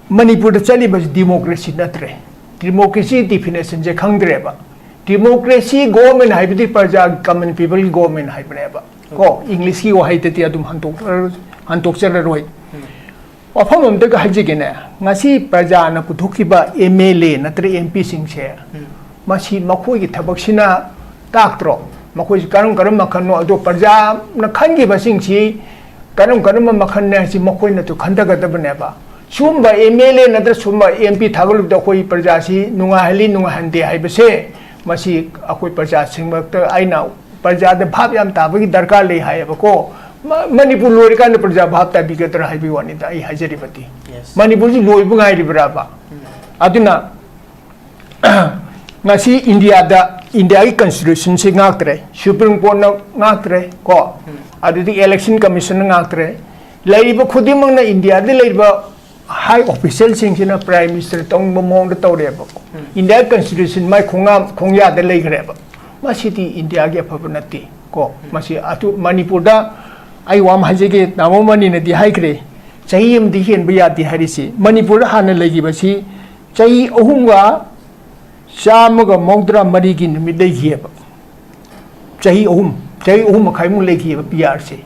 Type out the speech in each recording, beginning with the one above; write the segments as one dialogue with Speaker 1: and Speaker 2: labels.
Speaker 1: Manipur the chali bas democracy natre democracy definition je khangdreba democracy government haibdi parja common people government haibreba ko English ki wahai te adum hantok chara roi wafam amta ka hajigene ngasi parja na puthukiba MLA natre MP singche masi makhoi gi thabak sina taktro makhoi karam makhanno ado parja na khangi basingchi karam makhan ne si makhoi na to khandaga dabneba Sumba MLA nada sumba MP thagul da koi parjasi nunga hali nunga hande hai base masi akoi parja singmak aina parja da bhab yam tabagi darkar le hai bako Manipur lori kan parja bhab ta bigatara hai bi wani da ai hajari bati Manipur ji loi bungai ri braba aduna ngasi India ki constitution se ngaktre Supreme Court na ngaktre ko adudi election commission ngaktre laiba khudimang na India de laiba high official singina prime minister tong momong the tawreba India constitution mai khongya de leigreba masiti India ge phabanati ko masi atu Manipur da ai wam hajege namomani ne di haikre chahi am di hen biya di harisi Manipur hana legi basi chahi ohunga shamaga mongdra mari gi nimi dei hieba chahi ohum khaimu legi ba PRC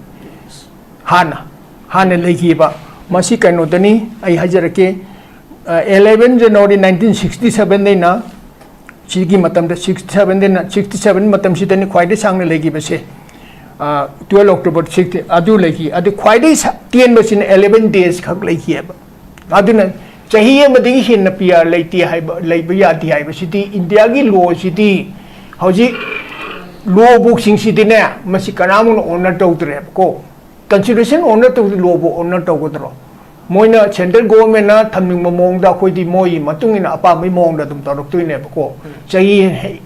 Speaker 1: hana legi ba Masi kano tani ay hajarake 11 January 1967 day na chigi matam da 67 day na 67 matam si tani khwaide sangna legi base 12 October 60 adu legi adu khwaide tien basin 11 days khak legi ba aduna chahiye madigi hin na PR leiti hai leiba yati hai basiti India gi law city hoji law book sing city ne masi kanamun honor tawtre ko Constitution honor to the law honor to go. Moina central government na thaming mamong da khoi di moi matung ina apa mai mong da dum torok tu ne ko chahi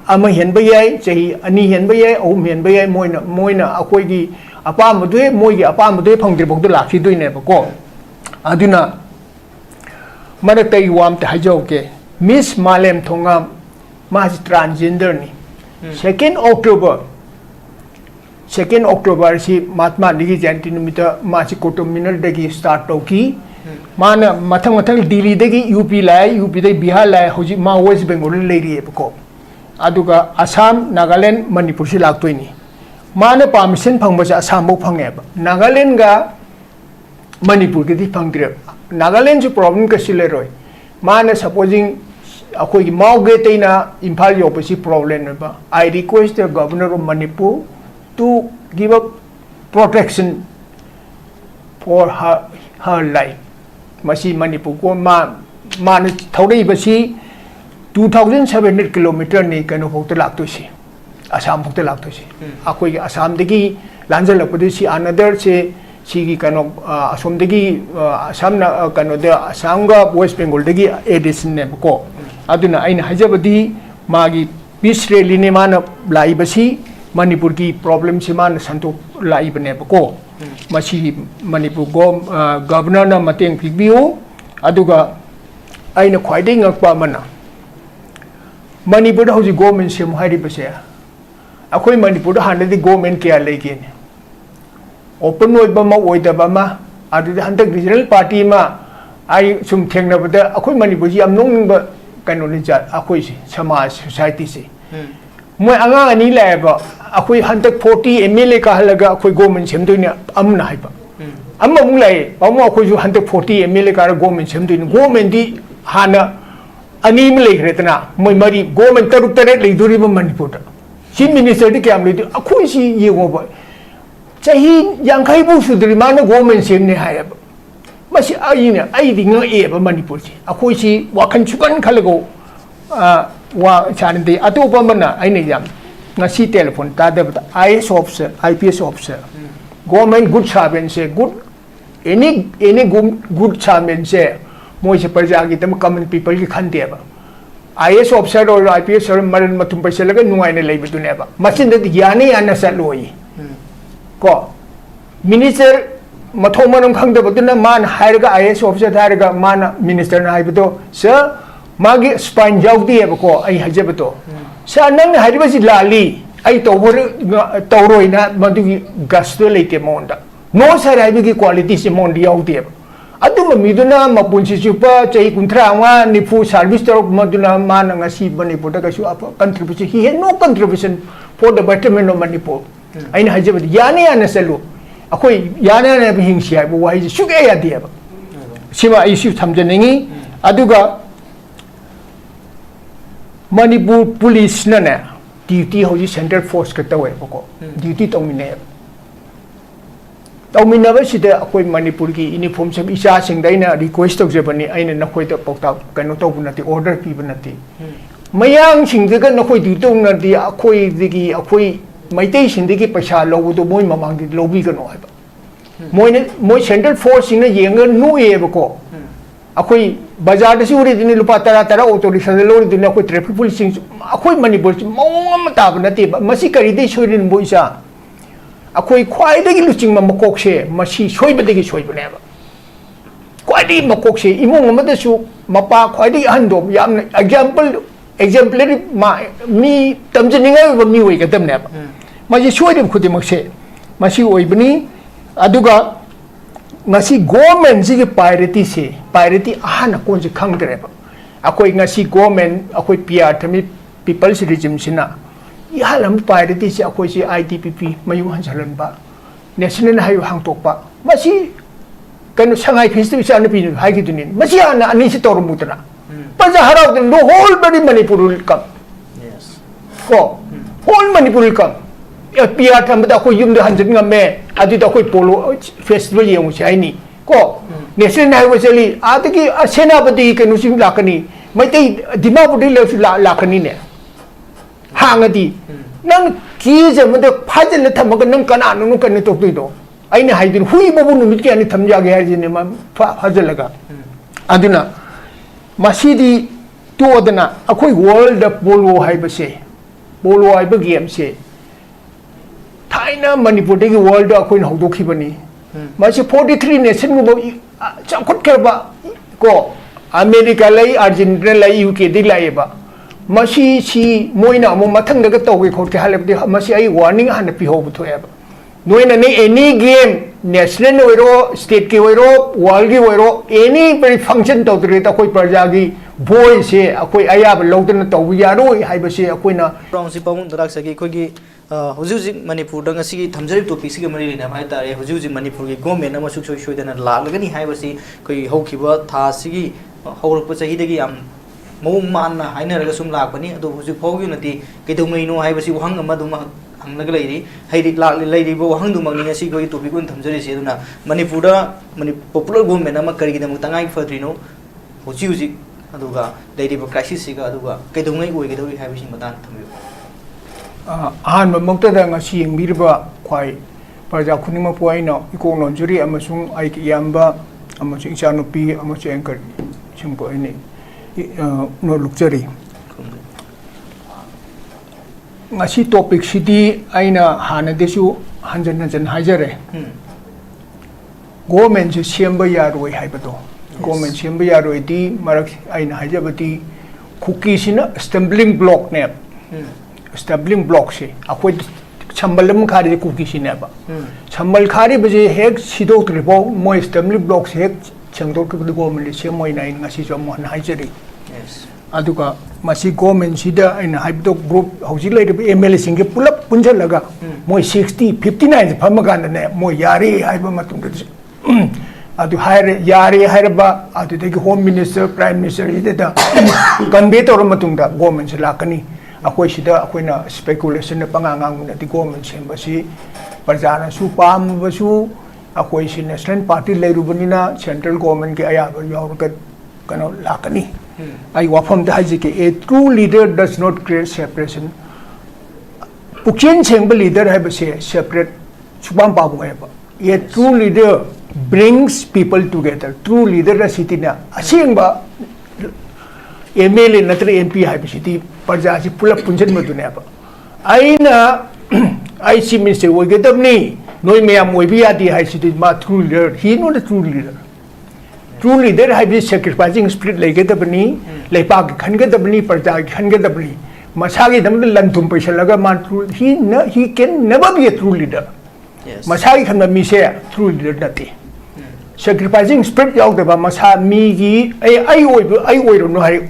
Speaker 1: ama hen ba yai chahi ani hen ba yai om hen ba yai moina akhoi gi apa mudwe moi gi apa mudwe phangdir bok du lakhi du ne ko aduna mara tai wam ta hajo ke Miss Malem Thongam ma transgender ni 2nd October si Mahatma Gandhi Jayanti nimita masi kotominal dagi start toki mana mathang Delhi dagi UP lai UP dagi Bihar lai hoji ma West Bengal legi ko aduga Assam Nagaland Manipur si laktoini mana permission phangbasa Assam bo phangeba Nagaland ga Manipur ke di phangdre Nagaland ju problem ka sileroi mana supposing akoi mauge teina Imphal yopasi problem ba I request the governor of Manipur to give up protection for her life. Masi Manipur ko ma thawdei basi 2,700 kilometer ni kano phokta lakto si Assam phokta lakto si akoi Assam degi lanjal lapodi si another se si kano asom degi Assam na kano de Assam ga West Bengal degi edition ne ko aduna aina hajabadi magi peace rally ne mana lai basi Manipur ki problem si man santo lai bane ko masi Manipur go governor na mateng pigbiu aduga aina khwaidai ngakpa mana Manipur hoji government sem hairi base akoi Manipur handa di government kya lege ne open oi ba ma oi da ba ma adu handak regional party ma ai sum thengna bada akoi Manipur ji am nong ba kano ni ja akoi samaj society se moi anga ani la ba akoi handak 40 MLA ka halaga akoi government semdoina amna haiba amma mung lai pamu akoi ju handak 40 MLA ka government semdoina government di hana ani mi lai retna moi mari government taruk tare lai duri ba Manipur da chief minister di kyam lai akoi si yengo ba chahi yankai bu sudri mana government semne haiba masi aina ai di nga e ba Manipur si akoi si wakan chukan khalago wa chande atopa mana aina yam ngasi telephone ta da IS officer IPS officer government good servant se good any good servant se moi se parja gi tam common people ki khante ba IS officer or IPS or maran matum paisa laga nungai ne lei bitu ne ba machin da yani ana sa loi ko minister mathom manam khangda baduna man hairga IS officer hairga man minister na haibudo sir magi spine jawdi e ko ai hajebato sa nang haibasi lali ai tawroi na madu gasto leite monda no sar haibi quality se mondi yawdi aduma miduna mapunsi chupa chai kuntra wa nifu service tor maduna man ngasi Manipur da kasu contribution he had no contribution for the betterment of Manipur aina hajab yani ana salu akoi yana na hingsi ai bo wai suge ya dia ba sima issue thamjaningi aduga Manipur police na na duty hoji central force ka tawe ko duty tongmine tongmine ba sida akoi Manipur ki uniform sem isa sing daina request tok jebani aina na khoi ta pokta kano to bunati order pi bunati mayang sing de na khoi duty tong na di akoi digi akoi maitei sing digi paisa lo do moi mamang di lobi kano hai ba moi central force sing na yeng nu e ba ko akoi bazar da suri dini lupa tara auto rickshaw lori dini akoi traffic police sing akoi Manipur mong ta bunati ba masi kari dei soirin boisa akoi khwai dagi luching ma makok se masi soiba dagi soiba ne ba khwai dagi makok se imong ma da su mapa khwai dagi handom yam exemplary ma mi tamjninga ba mi wei ka tam ne ba masi soidem khudi makse masi oibni aduga ngasi government ji ki priority ahana kon ji khangdre ba akoi ngasi government akoi PR thami people's regime sina ihalam priority si akoi si ITPP mayu hansalan ba national hayu hangtok ba masi kanu sangai festival sa na pin hai kidunin masi ana ani si tor mutna paja harau den do whole body Manipur will come yes ko whole Manipur will come PR tham da ko yum da hanjin ngame adi da ko polo festival yeng chai ni ko national highway seli adagi senapati kanu sing lakani mai tei dimapuri le lakani ne hangadi nang ki jam da phajal thamaga nang kana nu kan to do aina haidin hui babu nu mit ke ani thamja ge har jine ma phajal laga aduna masidi to adana akoi world polo haibase polo haiba game se Thailand Manipur degi world akoi na hodokhi bani masi 43 nation mu chakot kerba ko America lai Argentina lai UK di lai ba masi si moina mo mathang daga tawge khot ke halab de masi ai warning han pi ho bu thoya ba noina ne any game national oiro state ke oiro world ke oiro any very function to tre ta koi parja gi boy se akoi ayab lodna to ya ro hai ba se akoi na
Speaker 2: principal darak sa gi khoi gi Hujuji Manipur dang asigi thamjari topic sigi mari lina mai tare hujuji Manipur gi government ama suk soi soi dana lagani hai basi koi hokhiba tha sigi hawruk pa chahi dagi am mawung man na haina raga sum lakani adu huju phogi nati Keidoungeino hai basi wahang ama duma hanglaga leiri hairi leiri bo wahang duma ni asi koi topic un thamjari se duna Manipur da popular government ama kari gi dam tangai fadrino hujuji aduga leiri bo crisis siga aduga Keidoungeino oi gedoi hai basi matan thamyo
Speaker 1: ahanba moktada ngasi yengbirba khwai parja khunima poina iko nonjuri amasung ai ki yamba amasung ichanupi amasung anchor chimpo ini no lukjari ngasi topic sidi aina hana desu hanjan hajare government je semba yaroi haibado government semba yaroi di marak aina hajabati cookie sina stumbling block ne stumbling block se akoi chambalam khari cookie sina ba chambal khari baje hek sidok tribo moi stumbling block se hek changdok ko government se moi nai ngasi jo mon haijari yes aduga masi government sida aina haibdo group hauji lai MLA sing ke pulap punjalaga moi 59 phamaga ne moi yari haiba matung adu haire yari hairba adu de home minister prime minister ida convey tor matung da government se lakani akoi sida akoi na speculation na pangangang na di government sembasi parjana su pam basu akoi si national party leirubani na central government ke aya yaurka kano lakani ai wafam da haji ke a true leader does not create separation pukin chengba leader hai base separate subam babu hai ba a true leader brings people together true leader na city na asingba MLA natra MP hai base parja si pula punjan madune ba aina IC minister wo gedamni noi mayam moi bi adi hai si ma true leader he not a true leader true leader hai bi sacrificing spirit lai gedabni lai pa khan gedabni parja khan gedabni masagi dam lan thum paisa laga ma true he can never be a true leader yes masagi khan mi se true leader nati sacrificing spirit yaw deba masa mi gi ai ro no hari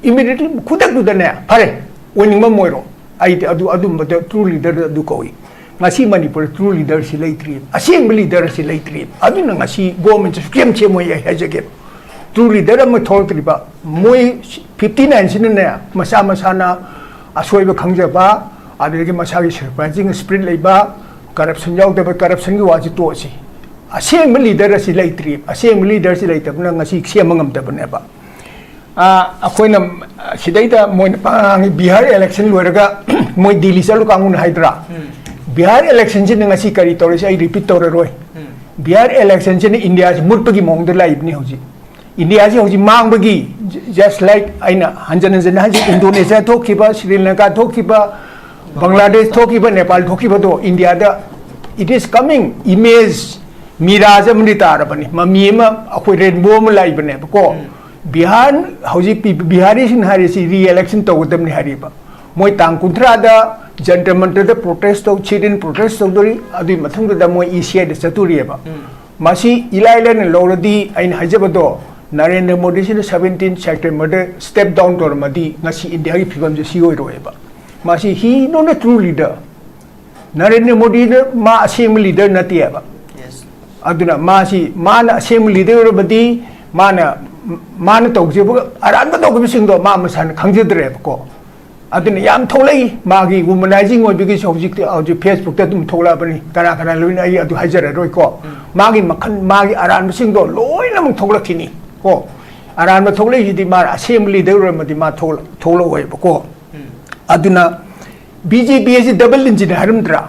Speaker 1: immediately kudak du dane pare winning ma moiro ai adu true leader du koi ngasi Manipur true leader si leitri asing leader si leitri adu na ngasi government scam che mo ya hajage true leader ma thol triba moi 59 sin ne masa na asoi ba khangja ba adege masa gi sacrificing spirit leiba corruption yaw deba corruption gi waji to si asing leader si leitri asing leader si leitab na ngasi siam ngam ta bane ba akoina sidaita moin pangi Bihar election loiraga moi Delhi salu kangun haidra Bihar election jin ngasi kari torisi ai repeat tore roi Bihar election jin India ji murpagi mong de live ni hoji India ji hoji mang bagi just like aina hanjan haji Indonesia thokiba Sri Lanka thokiba Bangladesh thokiba Nepal thokiba do India da it is coming image mirage amni tarabani mamima akoi rainbow ma live ne ko Bihar hauji Bihari sin harisi re-election tawdam ni hariba moi tang kuntra da jantar mantar da protest to chidin protest to dori adu mathang da moi ECI da chaturi ba masi ilaila ne loradi ain hajabado Narendra Modi sin 17 September da step down tor madi ngasi India gi phibam je si oi roeba masi he no a true leader Narendra Modi ma assembly leader nati ba yes aduna masi mana assembly leader badi mana tawje bu aran ba tawge singdo ma masan khangjadre ko adina yam tholai magi womanizing oi bigi subject audio Facebook ta dum thola bani kana loina ai adu hajara roi ko magi makhan magi aran singdo loina mung thola kini ko aran ma tholai hidi ma assembly de ro ma di ma thola oi ko aduna BJP is double engine harimdra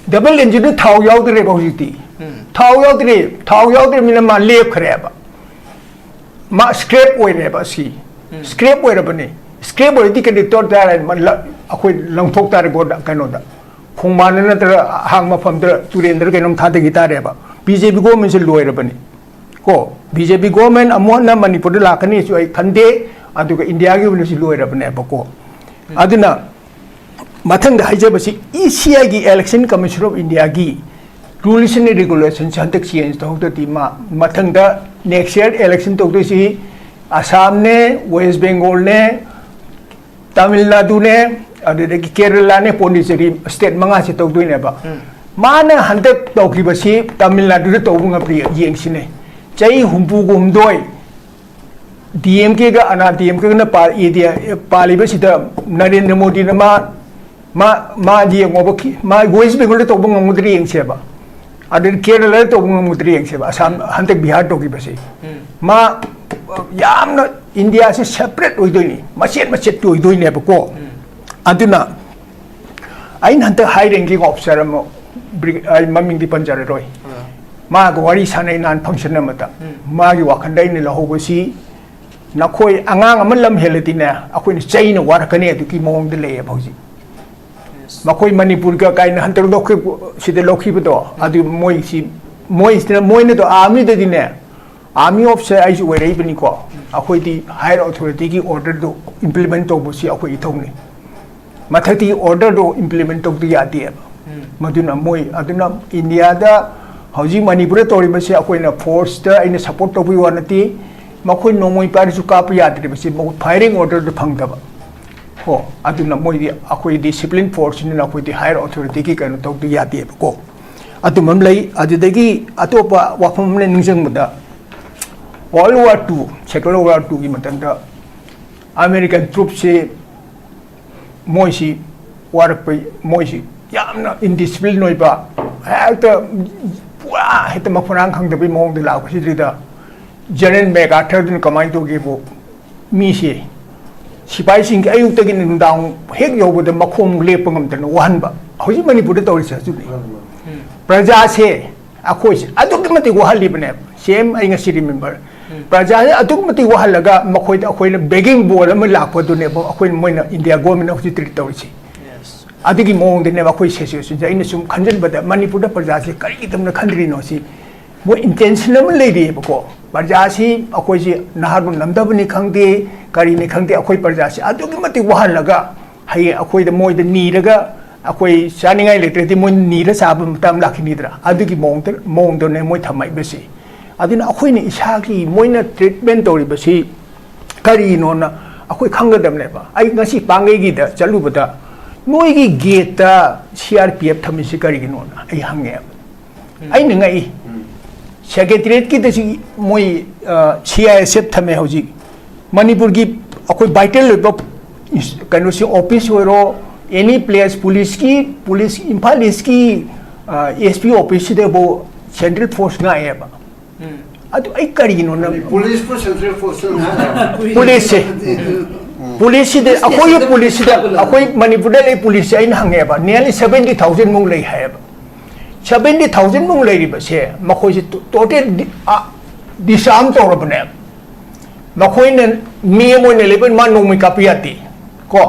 Speaker 1: double engine thau yaw de ba hiti thau yaw de mina ma lep khare ba ma scrape oi re ba si scrape oi re ba ni scrape oi di kan tor da akoi langthok tar go da kano da khongman na tra hang ma pham da turendra kenom tha de gita re ba BJP government se loi re ba ni ko BJP government amon na Manipur la kani su ai khande adu ka India gi bu si loi re ba ne ba ko aduna mathang da haije ba si ECI gi election commission of India gi rules and regulations hantak change to the tima mathang da next year election to si Assam ne West Bengal ne Tamil Nadu ne adu ki Kerala ne Pondicherry state manga si to ne ba mana hantak to ki ba si Tamil Nadu to bunga pri yeng sine chai humpu gum doi DMK ga ana DMK na pa idea pali ba si da Narendra Modi na ma di ngoboki ma West Bengal to bunga mudri yeng se ba adin Kerala to bunga mudri yeng se ba Assam hantak Bihar to ki ba si ma yamna India se separate oidoni machet to oidoi ne ba ko aduna ain hantak high ranking officer mo maming di panjare roi ma go wari sanai nan function na mata ma gi wakandai ne la hobosi nakhoi angang amalam helati na akoi ni chaina warakane adu ki mong de le bauji makoi Manipur ka kai na hantar lokhi side lokhi bdo adu moi ne to army de dine army officer ai ju wei bani ko akoi di higher authority ki order do implement to bo si akoi thong ni mathati order do implement to di adi maduna moi aduna India da hauji Manipur to ri ba si akoi na force da ina support to bi wanati makoi nomoi pari su ka pa yadri ba si firing order do phang da ba ko aduna moi di akoi discipline force ni na akoi di higher authority ki kan to di adi ko atu mamlai adudagi atopa wafam ne ningjang mada World War II, Second World War II की मतलब American troops से मोइसी वार पे मोइसी यामना indiscipline नोई पा है तो पूरा है तो मफरांग खंग दबी मोंग दिलाओ किसी तरीका जनरल मैकार्थर दिन कमाई तो के वो मीसे सिपाही सिंह के अयुक्त के निंदाऊं हेक योगो दे मखों ले पंगम तन वहन बा होजी मणिपुर तो इसे सुनी प्रजा से अकोइस अदुक मते वहली बने सेम आई ngasi remember प्रजा ने अदुक मते वहलगा मखोय अखोय बेगिंग बोल म लाखो दुने बो अखोय मोइना इंडिया गवर्नमेंट ऑफ ट्रीट तौरिसि अदुगी मोंग देने अखोय सिचुएशन जे इन सुम खंजन बदा मणिपुर प्रजा से करी तमना खंद्रिनो सि वो इंटेंशनल म लेदि बको प्रजा सि अखोय सि नहार नमदबनि खंगदे करी ने खंगदे अखोय प्रजा से अदुगी मते वहलगा हाय अखोय द मोय द नीरगा अखोय चानिंगाय लेट्रेति मोय नीरा साब मतम लाखिनिद्रा अदुगी मोंग दो ने मोय थमाय बसि adina akhoi ni isa ki moina treatment tori basi kari no na akhoi khangadam ne ba ai ngasi pangai gi da chalu bada noi gi gate ta CRPF thamisi kari gi no na ai hange ai ni ngai secretariat ki da si moi CISF thame hoji Manipur gi akhoi vital lo kanu si office ro any place police Imphal East ki SP office de bo central force nga ai ba adu ai kari no na
Speaker 3: police for central force na
Speaker 1: police de akoi Manipur de police ai na hange ba nearly 70,000 mung lei hai ba 70,000 mung lei ri ba se makhoi se total disarm to ro bane makhoi ne mi mo ne le ban ma no mi kapiyati ko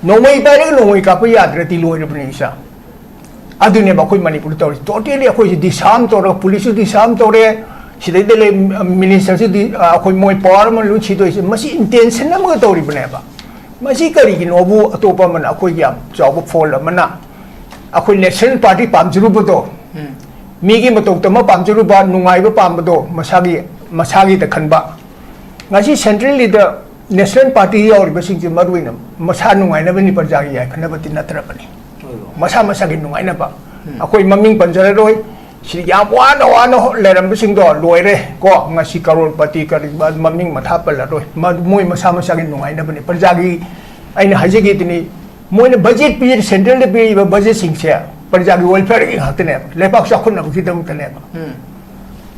Speaker 1: no mai pa le no mi kapiyat re ti lo ri bane sa adune makhoi Manipur to totally akoi se disarm to ro police disarm to re sidai de minister si akoi moi power man lu chi do se masi intention na ma to ri bane ba masi kari gi no bu atopa man akoi yam job fall mana akoi national party pamjuru bu do mi gi matok tama pamjuru ba nungai ba pam do masagi da khan ba ngasi central leader national party ya or ba sing ji maruina masa nungai na bani parjagi ya khana ba tin natra bani masa gi nungai na ba akoi maming panjara roi si yam wana leram sing do loire ko ngasi karol pati kari ba maming matha pala roi moi masa gi nungai na bani parjagi aina haje gi tini moi ne budget pi central de pi budget sing se parjagi welfare gi hatne lepak sakhun na ki dam tane ba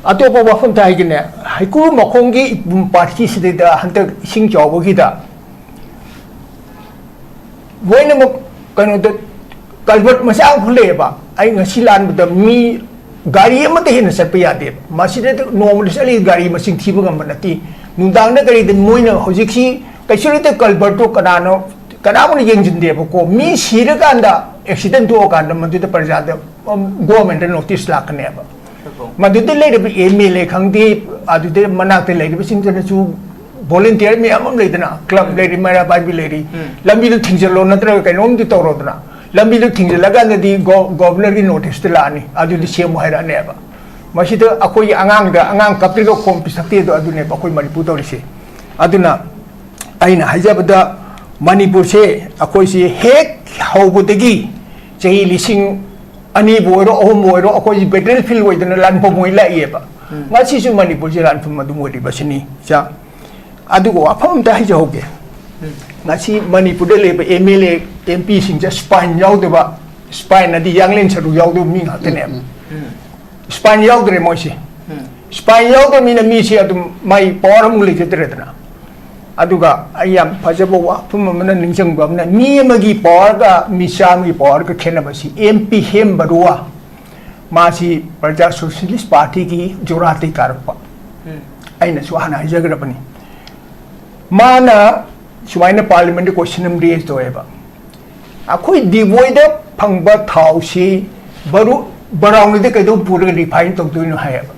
Speaker 1: atopa wafam tai gi ne haiku makhong gi party si da hantak sing job gi da moi ne mo kanu da kalbot masa khule ba ai ngasi lan da mi gari ma te hin sa pa de masi de normal sali gari ma sing thibu gam nati nundang na gari de moi na hojik si kaisuri te kalbot to kanano kanamuni yengjin de ko mi sira kanda accident to kanda madu de parja de government notice la kane ba madu de le de MLA khangdi adu de manak te le de sing jana chu volunteer me amam le dana club le ri mara ba bi le ri lambi de thingjalo natra kai nom di toro dana lambi de thingjala ga di governor ki notice te la ni adu di sem haira ne ba masi de akoi angang kapri ko kompisakti do adu ne ba koi Manipur to ri se aduna aina hajabada Manipur se akoi si hek haubudagi chahi lising ani boiro ohum boiro akoi battlefield woi dana lan po moi la ye ba ngasi su Manipur se lan pum madu moi ri basini cha adu ko afam ta hi joge ngasi Manipur de le ba MLA MP sing ja spine yaw de ba spine na di yanglen charu yaw do mi hatene spine yaw de moi se spine yaw de mi na mi se adu mai power mu le jetre dana aduga ayam pajabo wa pumamana ningjang bamna mi magi power ga misam gi power ka khena basi MP hem barua masi Praja Socialist Party ki jorati karpa aina suhana jagra pani mana suaina parliament question am raise to eba akoi devoid phangba thausi baru barang de kaido pura refine to do no hayaba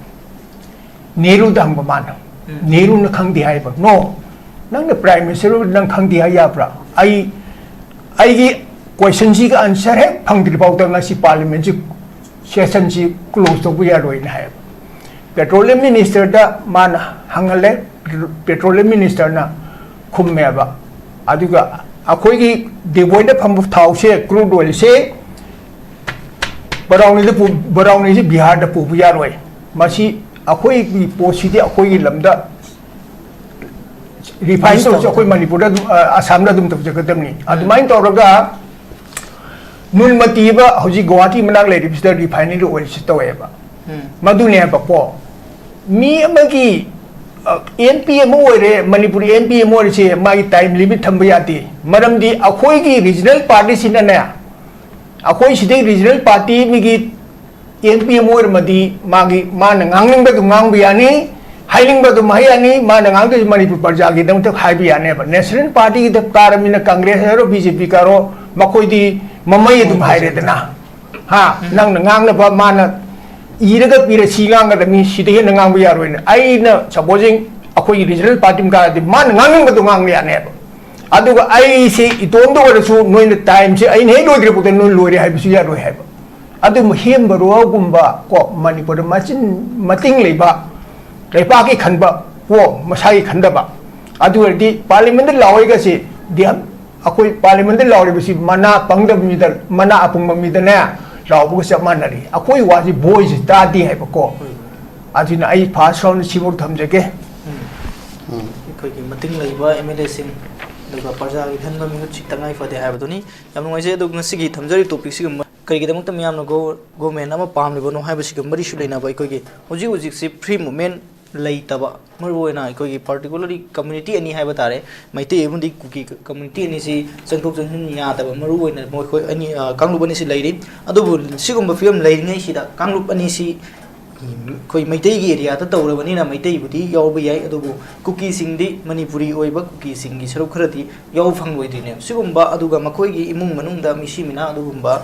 Speaker 1: neru dang ba mana neru na khang di hayaba no nang the prime minister nang khang di haya pra ai gi question ji ga answer hai phang di pau ta ngasi parliament ji session ji close to bu ya roi na hai petroleum minister da man hangale petroleum minister na khum me ba aduga akoi gi devoid da pham thau se crude oil se barang ni ji bihar da pu bu ya roi masi akoi gi posi di akoi gi lamda refine to akoi Manipur da Assam da dum to jagadam ni adumain to raga nulmati ba hoji Guwahati manak le register refinery oil to eba madu ne ba po mi amagi NPM ore Manipur NPM ore che mai time limit thamba yati maram di akoi gi regional party sina na akoi sidai regional party mi gi NPM ore madi magi man ngangning ba ngang biani hailing ba du mahayani ma nang de Manipur parja gi dam tak hai bi ane ba national party gi tar mina congress ro BJP karo makoi di mamai du hai re dana ha nang ngang na ba ma na ira ga pira singang ga mi sidhe nang bi yaro ne ai na supposing akoi regional party ga di ma ngang ba du ngang ya ne ba adu ga ai se iton do ga su noi na time se ai ne do dire putan no lori hai bi su ya ro hai ba adu hem ba ro gumba ko Manipur machin mating le ba lấy ba cái khẩn bậc wo mà sai khẩn đập à du đi parliament lao cái gì điểm à khôi parliament lao đi besi mana pang đập mi đal mana apung mi đal nè lao bốc sẽ mana đi à khôiว่าgì boy gì ta đi hay bậc co à thì này pass round chỉ một thầm cái
Speaker 2: khôi cái mặt tinh lấy ba MLA sinh được vào parza cái thân mình chỉ tăng ai phải để hai bữa ní em nói gì được ngasi cái thầm giờ topic gì mà cái cái đó mình làm nó government nó mà pam được nó hai bữa cái mấy cái này vậy cái hoji si free moment lấy taba mới rồi này cái particularly community anh hai bữa ta đấy mấy tí em đi cookie community anh si dân thuộc dân nhà taba mới rồi này mỗi khối anh cang lúc anh si lấy đi à đâu buồn si cũng một phim lấy ngay si đã cang lúc anh si khối mấy tí cái area ta tàu rồi vậy là mấy tí bữa tí yêu bây giờ đâu buồn cookie sinh đi manipuri oi bác cookie sinh cái sau khi thì yêu phăng rồi thì nè si cũng ba đâu mà khối cái imung mà nung đã mi si mina đâu cũng ba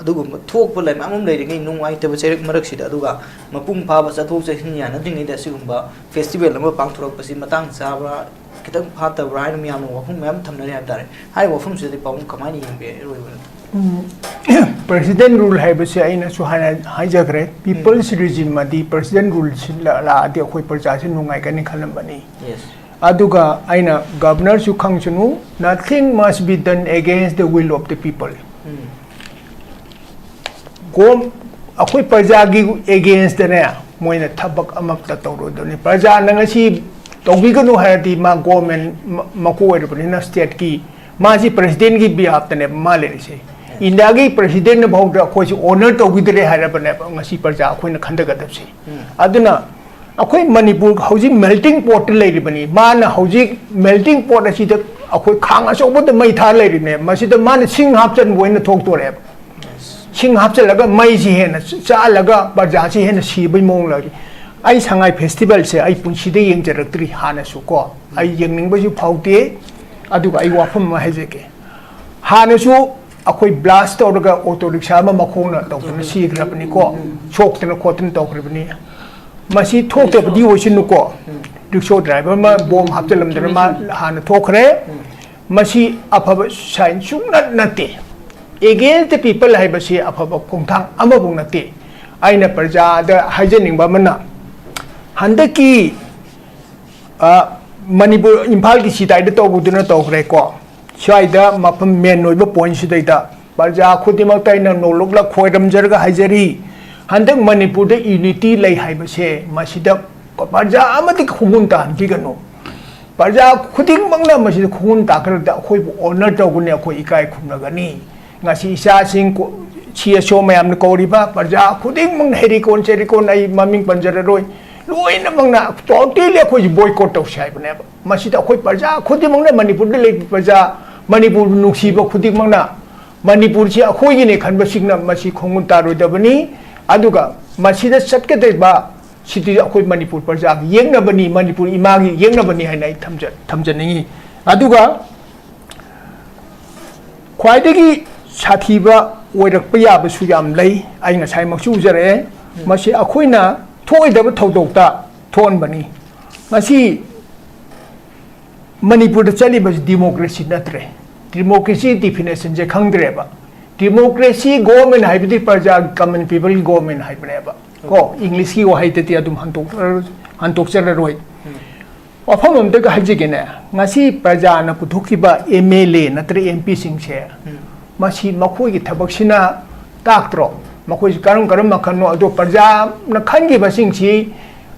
Speaker 2: ꯑꯗꯨꯒꯨꯝꯕ ꯊꯣꯛꯄ ꯂꯩ ꯃꯌꯥꯝ ꯑꯃ ꯂꯩꯔꯤꯉꯩ ꯅꯨꯡꯉꯥꯏꯇꯕ ꯆꯩꯔꯛ ꯃꯔꯛꯁꯤꯗ ꯑꯗꯨꯒ ꯃꯄꯨꯡ ꯐꯥꯕ ꯆꯠꯊꯣꯛ ꯆꯠꯁꯤꯟ ꯌꯥꯅꯗ꯭ꯔꯤꯉꯩꯗ ꯑꯁꯤꯒꯨꯝꯕ ꯐꯦꯁꯇꯤꯚꯦꯜ ꯑꯃ ꯄꯥꯡꯊꯣꯔꯛꯄꯁꯤ ꯃꯇꯥꯡ ꯆꯥꯕ꯭ꯔꯥ ꯈꯤꯇꯪ ꯐꯥꯠꯇꯕ꯭ꯔꯥ ꯍꯥꯏꯅ ꯃꯌꯥꯝꯅ ꯋꯥꯐꯝ ꯃꯌꯥꯝ ꯊꯝꯅꯔꯤ ꯍꯥꯏꯕ ꯇꯥꯔꯦ ꯍꯥꯏꯔꯤꯕ ꯋꯥꯐꯝꯁꯤꯗꯗꯤ ꯄꯥꯎꯡ ꯀꯃꯥꯏꯅ ꯌꯦꯡꯕꯤꯏ ꯑꯔꯣꯏꯕꯗ
Speaker 1: president rule haibase aina su hana haijagre people's regime madi president rule la adi khoi parja se nungai kan khalam bani
Speaker 2: yes
Speaker 1: aduga aina governor su khangchunu nothing must be done against the will of the people gom akhoi parja gi against the ne moina thabak amak ta tawro doni parja nangasi tawbi ganu hayati ma government mako erbani na state ki ma ji president gi behalf tane ma le se india gi president na bhawda akhoi si honor tawbidre harabane ngasi parja akhoi na khanda gadab se aduna akhoi manipur hauji melting pot le ribani ma na hauji melting pot asi da akhoi khang aso bod mai tha le rine ma si da ma na sing hapchan boina thok to re sing hapchan laga mai si he na cha laga parja si he na si bai mong lagi ai sangai festival se ai punsi de yeng jaratri hana su ko ai yeng ning ba ju phauti aduga ai wafam ma heje ke hana su akhoi blast tawraga auto rickshaw ma makhona tawna si grapni ko chok tena khotin tawkribni masi thok te bdi hoisin ko rickshaw driver ma bom hapchalam dana ma hana thokre masi afaba sign sungna nate against the people haibasi afaba khongthang amabung nate aina parja da haijening ba mana handaki manipur imphal ki sitai da tawbuduna tawkre ko swaida mafam men noiba point sidaida parja khudimak taina nolokla khoiram jarga haijari handak manipur da unity lei haibase masida parja amati khungun ta hanbigano parja khuding mangna masida khungun ta kar da khoi honor tawgune khoi ikai khumnagani ngasi isa sing ko chia show mayam na koriba parja khuding mang heri kon cheri kon ai maming panjara roi loina mangna totally khoi boycott taw sai bane masida khoi parja khudi mangna manipur de lei parja manipur nuksiba khudi mangna manipur chi akhoi gi ne khanba signa masi khongun ta roi dabani aduga masida satke de ba siti akhoi manipur parja yengna bani manipur imagi yengna bani hainai thamjaningi aduga khwaidagi sathiba oirakpa yaba su yam lei ai nga sai maksu jare masi akhoina thoidaba thodokta thon bani masi manipur da chali bas democracy natre democracy definition je khangdre ba democracy government haibdi parja common people government haibne ba ko english ki wahai te adum hantok chara roi wafam amta ga hajigene ngasi parja na puthokiba mla natre mp sing che masi makhoi gi thabak sina taktro makhoi karam makhan no ado parja na khangi ba sing chi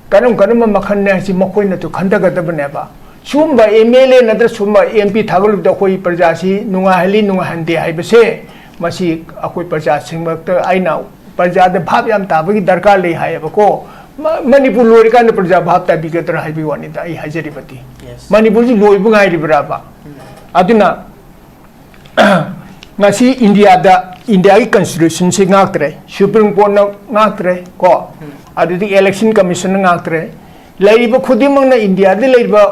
Speaker 1: karam makhan ne si makhoi na to khanda ga dabne ba sumba mla natre sumba mp thagul da khoi parja si nunga hali nunga hande haibase masi akhoi parja singmakta aina parja da bhab yam tabagi darkar le hayaba ko manipur lori kan parja bhab ta bi gatra haibi wani da ai hajari bati manipur ji loi bu ngai ribra ba aduna ngasi india gi constitution se ngaktre supreme court na ngaktre ko adudi election commission na ngaktre laiba khudimang na india de laiba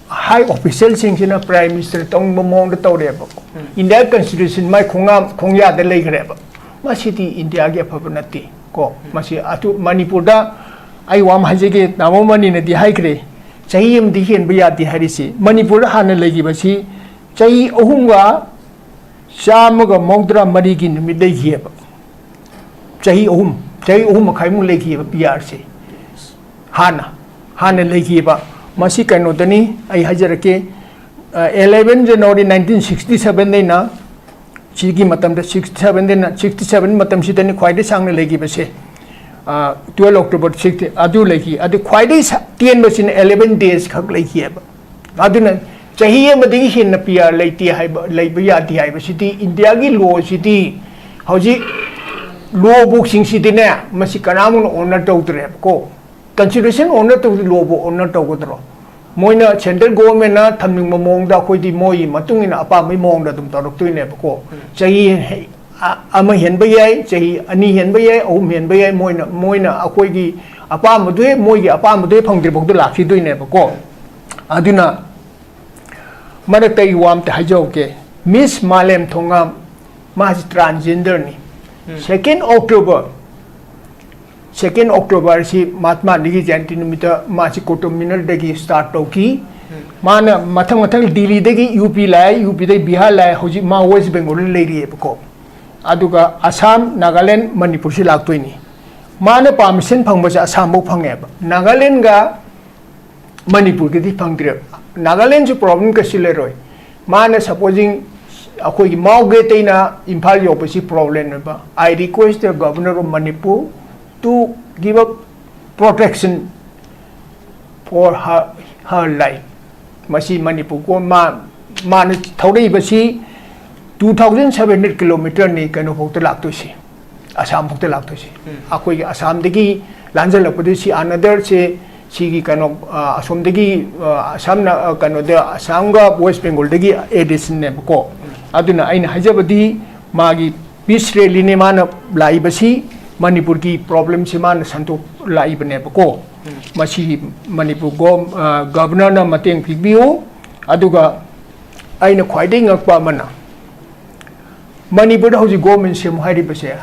Speaker 1: high official sing sina prime minister tong mong da tawre ba india constitution mai khongya da leigre ba masiti india gi afabanati ko masi atu manipur da ai wam hajege namomani na di haikre chahi am di hen biya di harisi manipur hana legi basi chahi ohumga shamaga mongdra mari gi nimi dei hieba chahi ohum khai mu legi ba pr se hana हाने लेखिबा मसी कनोदनी आई हजरके 11 जनवरी 1967 देना सिगी मतम 67 देना 67 मतम Sydney ख्वाइदे सांगने लेखिबसे 12 October 60 अदु लेखि अदु ख्वाइदे तेन Bassein 11 days खक लेखिबा अदुना चाहिए मदिगी हिन पिया लेती है लेब यादी है बसिती इंडिया की लॉ सिटी हौजी लॉ बुक सिंग सिटीने मसी कनामुन ऑनर तौद्रे को कंस्टिट्यूशन ऑनर तौ लॉ बुक ऑनर तौगद्रो मोइना सेंट्रल गवर्नमेंट ना थमनिंग मोंगदा खोइदी मोई मतुंगिना अपा मै मोंगदा दुम तौरक्तुइने को चाहिए अमा हेनब याय चाहिए अनि हेनब याय अहुम हेनब याय मोइना अखोइगी अपा मदुए मोइगी अपा मदुए फंगद्रि बक्दु लाखिदुइने को अदुना मरक वाम हाइजौके मिस मालेम थोंगाम माज ट्रांसजेंडर नि 2 अक्टोबर से महात्मा गांधी जयंती निमित्त मासी कोटोमिनल दगी स्टार्ट तौकी माना मथंग मथंग दिल्ली दगी यूपी लाए यूपी दगी बिहार लाए हौजी मा वेस्ट बेंगल लेरिएबको अदुगा असम नागालैंड मणिपुर से लाक्तोइनी माना परमिशन फंगबसे असम बो फंगेबा नागालैंड गा मणिपुर के फंगद्रे नागालैंड जो प्रॉब्लम कसिलेरोय माना सपोजिंग अखोई माउगे तेना इम्फाल योपसी प्रॉब्लम होबा I request the governor of Manipur to give up protection for her life. Masi Manipur ko ma thaurai basi 2,700 kilometer ni kano phokta lakto si Assam phokta lakto si akoi Assam degi lanjal lapodi si another se sigi kano Assam degi Assam na kano de Assam ga West Bengal degi edition ne ko aduna aina hajabadi magi peace rally ne mana lai basi Manipur की problem से मान संतोष लाइबने को मसी Manipur governor ना मतेंग पिबियो अदुगा आइना ख्वाइदे ngakpa मना Manipur हौजी government से हाइरि बसे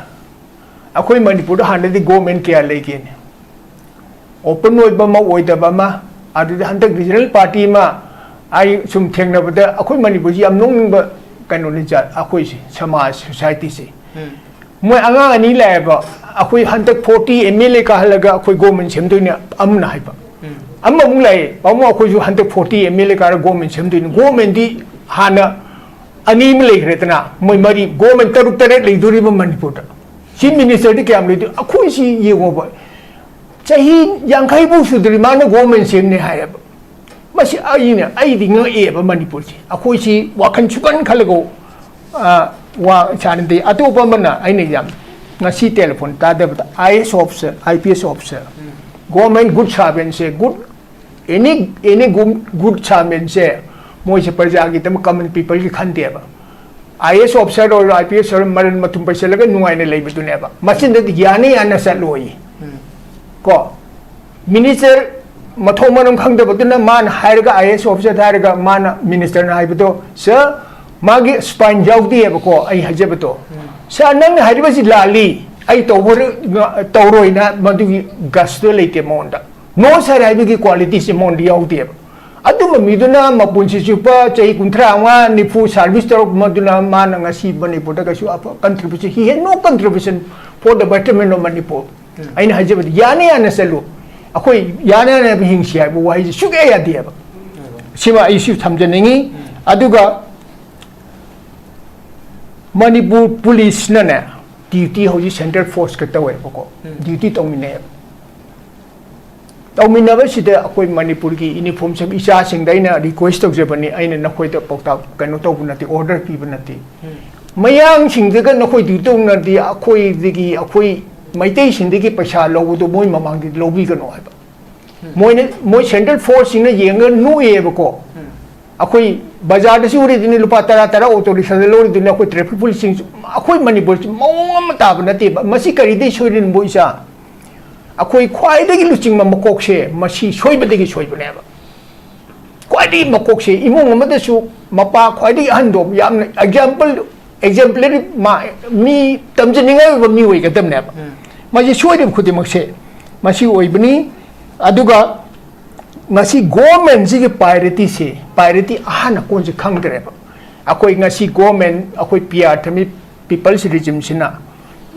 Speaker 1: अखोई मणिपुर हानदि गवर्नमेंट क्या लेकेने ओपन ओइबा मा ओइदबा मा अदु हंतक रीजनल पार्टी मा आई सुम थेंगनबदा अखोई मणिपुर जी am नोंगबा कनोनि जा अखोई समाज सोसाइटी से मोय आंगा अनि लायबा अखोई हंतक 40 एमएलए का हलगा अखोई गवर्नमेंट सेमदुइने अमना हाइबा अम्मा मुंग लाय पामो अखोई जो हंतक 40 एमएलए का गवर्नमेंट सेमदुइने गवर्नमेंट दी हाना अनि म लेखरेतना मोय मरी गवर्नमेंट तरुक तरे लेदुरिबा मणिपुर चीफ मिनिस्टर दी क्याम लेदु अखोई सी येगोबा चाही यांखाई बु सुदरि मानो गवर्नमेंट सेमने हायबा मसी आइने आइदि ng एबा मणिपुर सी अखोई सी वाखन सुकन खलगो वा चानदे अतोपा मना आइने याम ngasi telephone tadabata IS officer IPS officer government good servant se good any good servant se moi se praja gi tam common people ki khande ba IS officer or IPS or maran matum paisa laga nuai ne leibe dune ba masin de yani ana saloi ko minister mathom manam khangde baduna man hairga IS officer hairga man minister na haibedo sir magi spine jawdi eba ko ai hajebeto sa nang haibasi lali ai tawroina madugi gasto leite monda no sar haibigi quality se mondi yawdi eba adu mamiduna mapunsi chupa chai kuntra wa nifu service tor maduna man ngasi bani poda kasu apa contribution he had no contribution for the betterment of Manipur ai na hajebadi yani ana selu akoi yana na hingsi haibu wa hi suge ya dieba sima issue thamjaningi aduga Manipur police na duty hoji central force ka tawe ko duty tongmine tongmine sida akoi Manipur ki uniform sab isa singdaina request tawjebani aina nakoi ta pokta kano tawbunati order pibanati mayang singdaga nakoi duty tongnati akoi digi akoi maitei sindigi paisa lobudo moi mamang di lobi kano haiba moi central force singna yenga no eba ko अखोई बाजार से उरी दिन लुपा तरा तरा auto rickshaw से लोरी दिन अखोई traffic police अखोई मणिपुर मौम ताब नते मसी करीदे सोइरिन बोइसा अखोई ख्वाइदगी लुचिंग मकोक से मसी सोइबदगी सोइबनेबा ख्वाइदगी मकोक से इमोंग अमदसु मपा ख्वाइदगी अहंदो याम एग्जांपलरी मी तमजनिंगा मी ओइगदमनेबा मसी सोइरिम खुदिमक से मसी ओइबनी अदुगा ngasi government ji priority se priority ahana kon ji khangdreba akoi ngasi government akoi PR thami people's regime sina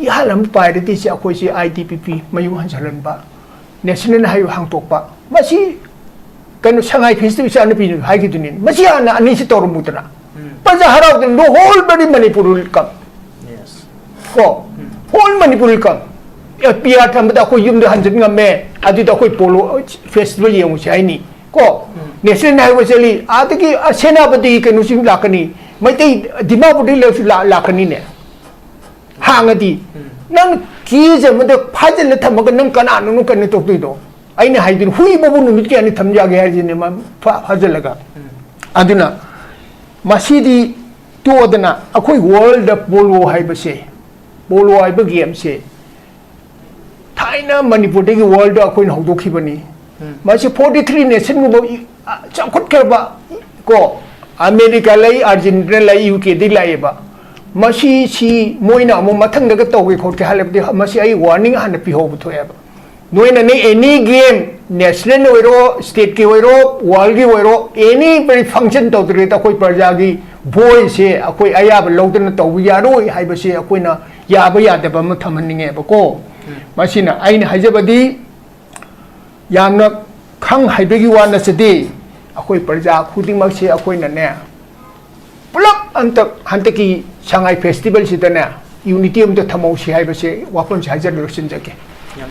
Speaker 1: ihalam priority se akoi se ITPP mayu hanjalan ba national hayo hangtokpa masi kanu sangai festival sa anapi hai ki dunin masi ana ani si toru mutana paja harau den the whole body Manipur will come
Speaker 2: yes
Speaker 1: ko whole Manipur will come ya pia thamda ko yum de hanjin ngame adi da ko polo festival yemu sai ni ko national hayo seli adiki senapati kanu sing lakani mai tai dimapuri le lakani ne hangadi nang ki je made phajal thamaga nang kana nang kan to do aina haidin hui babu nu mit ani thamja ge hajine ma phajal laga aduna masidi to adana akoi world polo haibase polo haiba game se thaina Manipur de world akoi hawdokhi bani masi 43 nation go chakhot kerba ko America lai Argentina lai UK di lai ba masi si moina mo mathang daga tawge khot ke halabdi masi ai warning han pi hob thoya ba noina ne any game national oiro state ke oiro world ke oiro any very function to dre ta koi praja gi voice se akoi aya ba lodna taw ya ro hai ba se akoi na ya ba ya da ba ma thamninge ba ko masi na aina hajabadi yamna khang haibegi wa na sedi akoi praja khuding mak se akoi na ne pulak antak hantaki Shanghai Festival sidana unity of the Thamau si hai ba se wapon si hajar lo sin jake
Speaker 2: yang